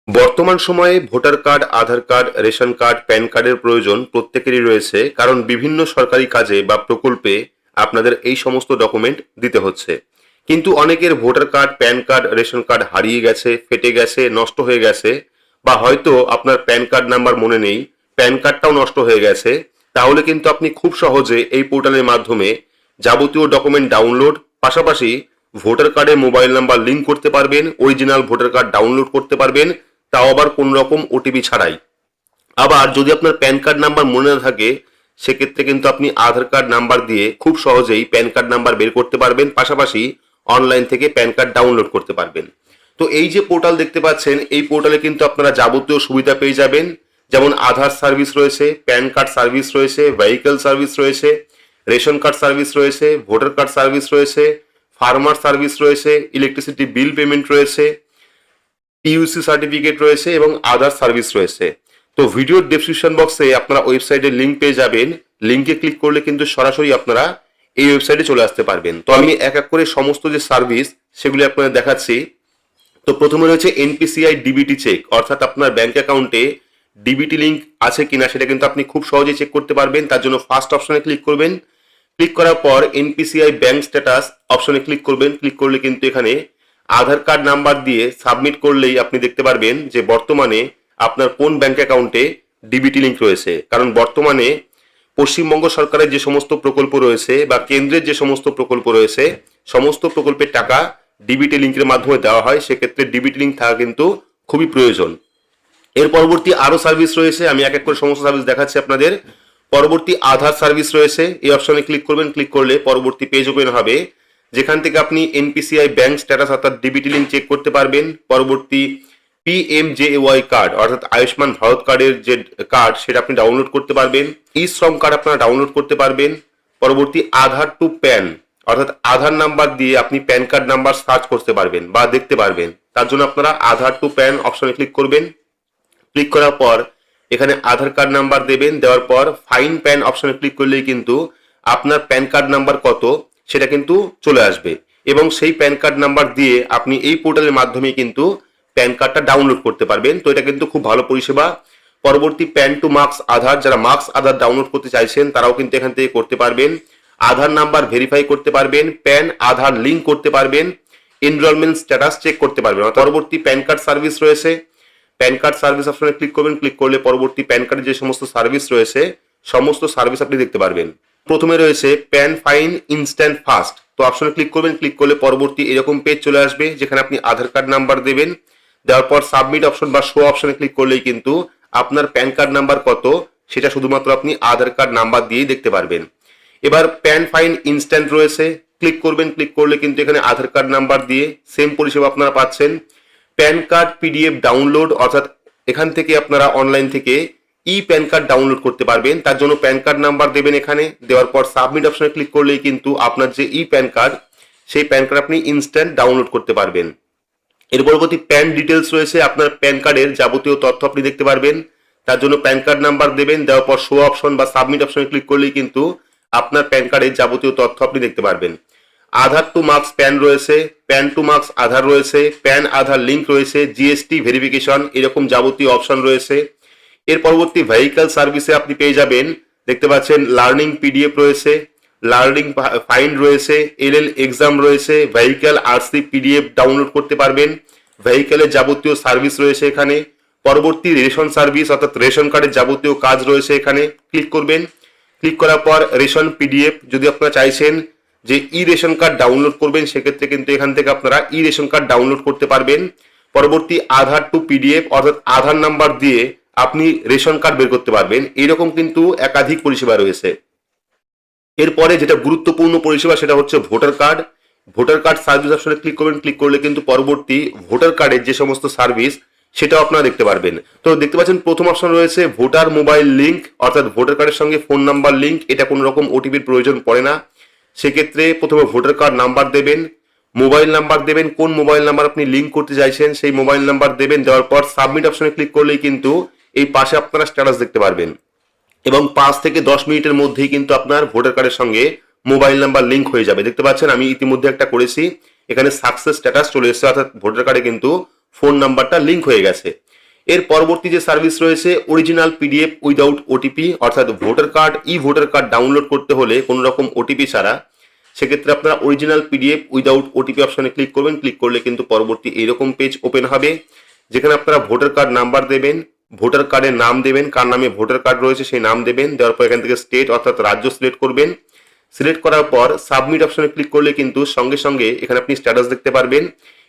বর্তমান সময়ে voter card, আধার card, ration card, pan কার্ডের প্রয়োজন প্রত্যেকেরই রয়েছে, কারণ বিভিন্ন সরকারি কাজে বা প্রকল্পে আপনাদের এই সমস্ত ডকুমেন্ট দিতে হচ্ছে। কিন্তু অনেকের voter card, pan card, ration card হারিয়ে গেছে, ফেটে গেছে, নষ্ট হয়ে গেছে, বা হয়তো আপনার প্যান কার্ড নাম্বার মনে নেই, প্যান কার্ডটাও নষ্ট হয়ে গেছে। তাহলে কিন্তু আপনি খুব সহজে এই পোর্টালের মাধ্যমে যাবতীয় ডকুমেন্ট ডাউনলোড, পাশাপাশি ভোটার কার্ডে মোবাইল নাম্বার লিঙ্ক করতে পারবেন, অরিজিনাল ভোটার কার্ড ডাউনলোড করতে পারবেন, তাও আবার কোন রকম ওটিপি ছাড়াই। আবার যদি আপনার প্যান কার্ড নাম্বার মনে না থাকে, সেক্ষেত্রে কিন্তু আপনি আধার কার্ড নাম্বার দিয়ে খুব সহজেই প্যান কার্ড নাম্বার বের করতে পারবেন, পাশাপাশি অনলাইন থেকে প্যান কার্ড ডাউনলোড করতে পারবেন। তো এই যে পোর্টাল দেখতে পাচ্ছেন, এই পোর্টালে কিন্তু আপনারা যাবতীয় সুবিধা পেয়ে যাবেন, যেমন আধার সার্ভিস রয়েছে, প্যান কার্ড সার্ভিস রয়েছে, ভেহিকেল সার্ভিস রয়েছে, রেশন কার্ড সার্ভিস রয়েছে, ভোটার কার্ড সার্ভিস রয়েছে, ফার্মার সার্ভিস রয়েছে, ইলেকট্রিসিটি বিল পেমেন্ট রয়েছে, পিইউসি সার্টিফিকেট রয়েছে এবং আদার সার্ভিস রয়েছে। তো ভিডিওর ডেসক্রিপশন বক্সে আপনারা ওয়েবসাইটের লিঙ্ক পেয়ে যাবেন। লিঙ্কে ক্লিক করলে কিন্তু সরাসরি আপনারা এই ওয়েবসাইটে চলে আসতে পারবেন। তো আমি এক এক করে সমস্ত যে সার্ভিস সেগুলি আপনাদের দেখাচ্ছি। তো প্রথমে রয়েছে এনপিসিআই ডিবিটি চেক, অর্থাৎ আপনার ব্যাংক অ্যাকাউন্টে ডিবিটি লিঙ্ক আছে কিনা সেটা কিন্তু আপনি খুব সহজেই চেক করতে পারবেন। তার জন্য ফার্স্ট অপশনে ক্লিক করবেন। ক্লিক করার পর এনপিসিআই ব্যাংক স্ট্যাটাস অপশনে ক্লিক করবেন। ক্লিক করলে কিন্তু এখানে আধার কার্ড নাম্বার দিয়ে সাবমিট করলেই আপনি দেখতে পারবেন যে বর্তমানে আপনার কোন ব্যাংক অ্যাকাউন্টে ডিবিটি লিঙ্ক রয়েছে। কারণ বর্তমানে পশ্চিমবঙ্গ সরকারের যে সমস্ত প্রকল্প রয়েছে বা কেন্দ্রের যে সমস্ত প্রকল্প রয়েছে, সমস্ত প্রকল্পের টাকা ডিবিটি লিঙ্কের মাধ্যমে দেওয়া হয়। সেক্ষেত্রে ডিবিটি লিঙ্ক থাকা কিন্তু খুবই প্রয়োজন। এর পরবর্তী আরো সার্ভিস রয়েছে, আমি এক এক করে সমস্ত সার্ভিস দেখাচ্ছি আপনাদের। পরবর্তী আধার সার্ভিস রয়েছে, এই অপশনে ক্লিক করবেন। ক্লিক করলে পরবর্তী পেজ ওপেন হবে, যেখান থেকে আপনি এনপিসিআই ব্যাংক স্ট্যাটাস অর্থাৎ ডিবিটি লিঙ্ক চেক করতে পারবেন। পরবর্তী পিএমজেএওয়াই কার্ড অর্থাৎ আয়ুষ্মান ভারত কার্ডের যে কার্ড সেটা আপনি ডাউনলোড করতে পারবেন। ই শ্রম কার্ড আপনারা ডাউনলোড করতে পারবেন। পরবর্তী আধার টু প্যান অর্থাৎ আধার নাম্বার দিয়ে আপনি প্যান কার্ড নাম্বার সার্চ করতে পারবেন বা দেখতে পারবেন। তার জন্য আপনারা আধার টু প্যান অপশনে ক্লিক করবেন। ক্লিক করার পর এখানে আধার কার্ড নাম্বার দেবেন। দেওয়ার পর ফাইন প্যান অপশনে ক্লিক করলেই কিন্তু আপনার প্যান কার্ড নাম্বার কত সেটা কিন্তু চলে আসবে, এবং সেই প্যান কার্ড নাম্বার দিয়ে আপনি এই পোর্টালের মাধ্যমে কিন্তু প্যান কার্ডটা ডাউনলোড করতে পারবেন। তো এটা কিন্তু খুব ভালো পরিষেবা। পরবর্তী প্যান টু মার্কস আধার, যারা মার্কস আধার ডাউনলোড করতে চাইছেন তারাও কিন্তু এখান থেকে করতে পারবেন। আধার নাম্বার ভেরিফাই করতে পারবেন, প্যান আধার লিঙ্ক করতে পারবেন, এনরোলমেন্ট স্ট্যাটাস চেক করতে পারবেন। পরবর্তী প্যান কার্ড সার্ভিস রয়েছে, প্যান কার্ড সার্ভিস অপশনে ক্লিক করবেন। ক্লিক করলে পরবর্তী প্যান কার্ডের যে সমস্ত সার্ভিস রয়েছে সমস্ত সার্ভিস আপনি দেখতে পারবেন। প্রথমে রয়েছে প্যান ফাইন ইনস্ট্যান্ট ফাস্ট, তো অপশনে ক্লিক করবেন। ক্লিক করলে পরবর্তী এরকম পেজ চলে আসবে, যেখানে আপনি আধার কার্ড নাম্বার দেবেন। দেওয়ার পর সাবমিট অপশন বা শো অপশনে ক্লিক করলেই কিন্তু আপনার প্যান কার্ড নাম্বার কত সেটা শুধুমাত্র আপনি আধার কার্ড নাম্বার দিয়েই দেখতে পারবেন। এবার প্যান ফাইন ইনস্ট্যান্ট রয়েছে, ক্লিক করবেন। ক্লিক করলে কিন্তু এখানে আধার কার্ড নাম্বার দিয়ে সেম পরিষেবা আপনারা পাচ্ছেন। প্যান কার্ড পিডিএফ ডাউনলোড, অর্থাৎ এখান থেকে আপনারা অনলাইন থেকে ই প্যান কার্ড ডাউনলোড করতে পারবেন। তার জন্য প্যান কার্ড নাম্বার দেবেন এখানে। দেওয়ার পর সাবমিট অপশনে ক্লিক করলেই কিন্তু আপনার যে ই প্যান কার্ড সেই প্যান কার্ড আপনি ইনস্ট্যান্ট ডাউনলোড করতে পারবেন। এর পরবর্তী প্যান ডিটেলস রয়েছে, আপনার প্যান কার্ডের যাবতীয় তথ্য আপনি দেখতে পারবেন। তার জন্য প্যান কার্ড নাম্বার দেবেন। দেওয়ার পর শো অপশন বা সাবমিট অপশনে ক্লিক করলেই কিন্তু আপনার প্যান কার্ডের যাবতীয় তথ্য আপনি দেখতে পারবেন। আধার টু মার্কস প্যান রয়েছে, প্যান টু মার্কস আধার রয়েছে, প্যান আধার লিঙ্ক রয়েছে, জিএসটি ভেরিফিকেশন, এরকম যাবতীয় অপশন রয়েছে। এর পরবর্তী ভেহিক্যাল সার্ভিসে আপনি পেয়ে যাবেন, দেখতে পাচ্ছেন লার্নিং পিডিএফ রয়েছে, লার্নিং ফাইন রয়েছে, এলএল এক্সাম রয়েছে, ভেহিক্যাল আরসি পিডিএফ ডাউনলোড করতে পারবেন। ভেহিক্যালের যাবতীয় সার্ভিস রয়েছে এখানে। পরবর্তী রেশন সার্ভিস অর্থাৎ রেশন কার্ডের যাবতীয় কাজ রয়েছে এখানে। ক্লিক করবেন। ক্লিক করার পর রেশন পিডিএফ, যদি আপনারা চাইছেন যে ই রেশন কার্ড ডাউনলোড করবেন সেক্ষেত্রে কিন্তু এখান থেকে আপনারা ই রেশন কার্ড ডাউনলোড করতে পারবেন। পরবর্তী আধার টু পিডিএফ অর্থাৎ আধার নাম্বার দিয়ে আপনি রেশন কার্ড বের করতে পারবেন। এইরকম কিন্তু একাধিক পরিষেবা রয়েছে। এরপরে যেটা গুরুত্বপূর্ণ পরিষেবা সেটা হচ্ছে voter card. Voter card service অপশনে ক্লিক করবেন। ক্লিক করলে কিন্তু পরবর্তী ভোটার কার্ডের যে সমস্ত সার্ভিস সেটাও আপনারা দেখতে পারবেন। তো দেখতে পাচ্ছেন প্রথম অপশন রয়েছে ভোটার মোবাইল লিঙ্ক, অর্থাৎ ভোটার কার্ডের সঙ্গে ফোন নাম্বার লিঙ্ক। এটা কোনো রকম ওটিপির প্রয়োজন পড়ে না। সেক্ষেত্রে প্রথমে ভোটার কার্ড নাম্বার দেবেন, মোবাইল নাম্বার দেবেন, কোন মোবাইল নাম্বার আপনি লিঙ্ক করতে চাইছেন সেই মোবাইল নাম্বার দেবেন। দেওয়ার পর সাবমিট অপশনে ক্লিক করলেই কিন্তু এই পাশে আপনারা স্ট্যাটাস দেখতে পারবেন, এবং 5 থেকে 10 মিনিটের মধ্যেই কিন্তু আপনার ভোটার কার্ডের সঙ্গে মোবাইল নাম্বার লিঙ্ক হয়ে যাবে। দেখতে পাচ্ছেন আমি ইতিমধ্যে একটা করেছি, এখানে সাকসেস স্ট্যাটাস চলে এসেছে, অর্থাৎ ভোটার কার্ডে কিন্তু ফোন নাম্বারটা লিঙ্ক হয়ে গেছে। এর পরবর্তী যে সার্ভিস রয়েছে অরিজিনাল পিডিএফ উইদাউট ওটিপি, অর্থাৎ voter card voter card download করতে হলে কোনো রকম ওটিপি ছাড়া, সেক্ষেত্রে আপনারা অরিজিনাল পিডিএফ উইদাউট ওটিপি অপশনে ক্লিক করবেন। ক্লিক করলে কিন্তু পরবর্তী এইরকম পেজ ওপেন হবে, যেখানে আপনারা ভোটার কার্ড নাম্বার দেবেন, ভোটার কার্ডের নাম দেবেন, কার নামে ভোটার কার্ড রয়েছে সেই নাম দেবেন। দেওয়ার পর এখান থেকে স্টেট অর্থাৎ রাজ্য সিলেক্ট করবেন। সিলেক্ট করার পর সাবমিট অপশনে ক্লিক করলে কিন্তু সঙ্গে সঙ্গে এখানে আপনি স্ট্যাটাস দেখতে পারবেন।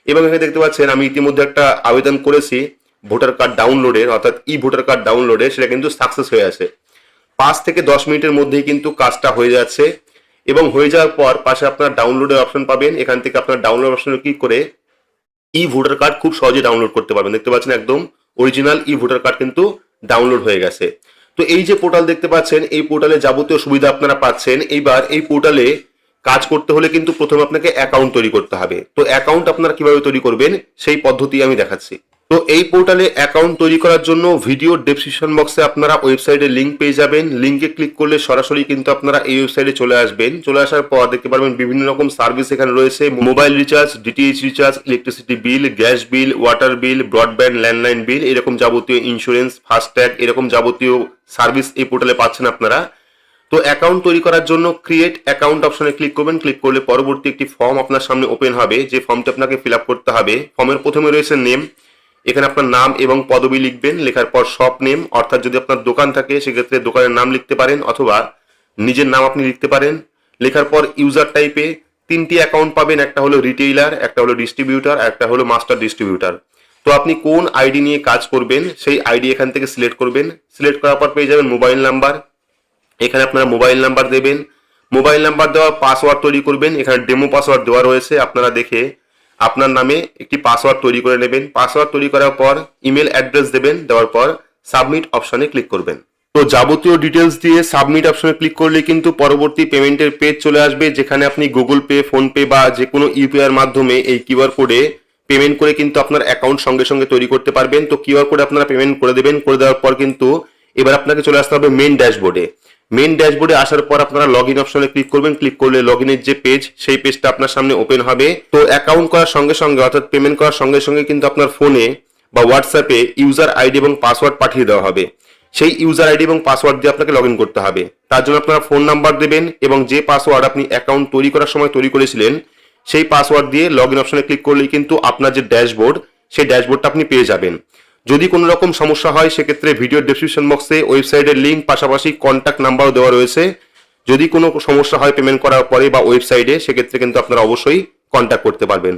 এবং এখানে দেখতে পাচ্ছেন আমি ইতিমধ্যে একটা আবেদন করেছি ভোটার কার্ড ডাউনলোডের, অর্থাৎ ভোটার কার্ড ডাউনলোডের, সেটা কিন্তু সাকসেস হয়ে আছে। 5 থেকে 10 মিনিটের মধ্যেই কিন্তু কাজটা হয়ে যাচ্ছে। এবং হয়ে যাওয়ার পর পাশে আপনার ডাউনলোডের অপশন পাবেন। এখান থেকে আপনার ডাউনলোড অপশনে ক্লিক করে ভোটার কার্ড খুব সহজে ডাউনলোড করতে পারবেন। দেখতে পাচ্ছেন একদম অরিজিনাল ভোটার কার্ড কিন্তু ডাউনলোড হয়ে গেছে। তো এই যে পোর্টাল দেখতে পাচ্ছেন, এই পোর্টালে যাবতীয় সুবিধা আপনারা পাচ্ছেন। এইবার এই পোর্টালে কাজ করতে হলে কিন্তু প্রথমে আপনাকে অ্যাকাউন্ট তৈরি করতে হবে। তো অ্যাকাউন্ট আপনারা কিভাবে তৈরি করবেন সেই পদ্ধতি আমি দেখাচ্ছি। তো এই পোর্টালে অ্যাকাউন্ট তৈরি করার জন্য ভিডিও ডেসক্রিপশন বক্সে আপনারা ওয়েবসাইটের লিঙ্ক পেয়ে যাবেন। লিঙ্কে ক্লিক করলে সরাসরি কিন্তু আপনারা এই ওয়েবসাইটে চলে আসবেন। চলে আসার পর দেখতে পারবেন বিভিন্ন রকম সার্ভিস এখানে রয়েছে। Mobile recharge, DTH recharge, electricity bill, gas bill, water bill, broadband, landline bill, এরকম যাবতীয় ইন্স্যুরেন্স, ফাস্ট্যাগ, এরকম যাবতীয় সার্ভিস এই পোর্টালে পাচ্ছেন আপনারা। তো অ্যাকাউন্ট তৈরি করার জন্য ক্রিয়েট অ্যাকাউন্ট অপশনে ক্লিক করবেন। ক্লিক করলে পরবর্তী একটি ফর্ম আপনার সামনে ওপেন হবে, যে ফর্মটি আপনাকে ফিল আপ করতে হবে। ফর্মের প্রথমে রয়েছে নেম, এখানে আপনার নাম এবং পদবি লিখবেন। লেখার পর শপ নেম, অর্থাৎ যদি আপনার দোকান থাকে সেক্ষেত্রে দোকানের নাম লিখতে পারেন, অথবা নিজের নাম আপনি লিখতে পারেন। লেখার পর ইউজার টাইপে 3টি অ্যাকাউন্ট পাবেন, একটা হলো রিটেইলার, একটা হলো ডিস্ট্রিবিউটার, একটা হলো মাস্টার ডিস্ট্রিবিউটার। তো আপনি কোন আইডি নিয়ে কাজ করবেন সেই আইডি এখান থেকে সিলেক্ট করবেন। সিলেক্ট করার পর পেয়ে যাবেন মোবাইল নাম্বার, এখানে আপনারা মোবাইল নাম্বার দেবেন। মোবাইল নাম্বার দেওয়া পাসওয়ার্ড তৈরি করবেন, এখানে ডেমো পাসওয়ার্ড দেওয়া রয়েছে, আপনারা দেখে আপনার নামে একটি পাসওয়ার্ড তৈরি করে নেবেন। পাসওয়ার্ড তৈরি করার পর ইমেল অ্যাড্রেস দেবেন, দেওয়ার পর সাবমিট অপশনে ক্লিক করবেন। তো যাবতীয় ডিটেলস দিয়ে সাবমিট অপশনে ক্লিক করলে কিন্তু পরবর্তী পেমেন্টের পেজ চলে আসবে, যেখানে আপনি গুগল পে, ফোনপে বা যে কোনো ইউপিআই এর মাধ্যমে এই কিউআর কোডে পেমেন্ট করে কিন্তু আপনার অ্যাকাউন্ট সঙ্গে সঙ্গে তৈরি করতে পারবেন। তো কিউআর কোডে আপনারা পেমেন্ট করে দেবেন। করে দেওয়ার পর কিন্তু এবার আপনাকে চলে আসতে হবে মেন ড্যাশবোর্ডে। মেন ড্যাশবোর্ডে আসার পর আপনারা লগ ইন অপশনে ক্লিক করবেন। ক্লিক করলে লগ ইনের যে পেজ সেই পেজটা আপনার সামনে ওপেন হবে। তো অ্যাকাউন্ট করার সঙ্গে সঙ্গে অর্থাৎ পেমেন্ট করার সঙ্গে সঙ্গে কিন্তু আপনার ফোনে বা হোয়াটসঅ্যাপে ইউজার আইডি এবং পাসওয়ার্ড পাঠিয়ে দেওয়া হবে। সেই ইউজার আইডি এবং পাসওয়ার্ড দিয়ে আপনাকে লগ ইন করতে হবে। তার জন্য আপনারা ফোন নাম্বার দেবেন এবং যে পাসওয়ার্ড আপনি অ্যাকাউন্ট তৈরি করার সময় তৈরি করেছিলেন সেই পাসওয়ার্ড দিয়ে লগ ইন অপশনে ক্লিক করলেই কিন্তু আপনার যে ড্যাশবোর্ড সেই ড্যাশবোর্ডটা আপনি পেয়ে যাবেন। যদি কোনো রকম সমস্যা হয় সেক্ষেত্রে ভিডিও ডেসক্রিপশন বক্সে ওয়েবসাইটের লিঙ্ক, পাশাপাশি কন্ট্যাক্ট নাম্বারও দেওয়া রয়েছে। যদি কোনো সমস্যা হয় পেমেন্ট করার পরে বা ওয়েবসাইটে, সেক্ষেত্রে কিন্তু আপনারা অবশ্যই কন্ট্যাক্ট করতে পারবেন।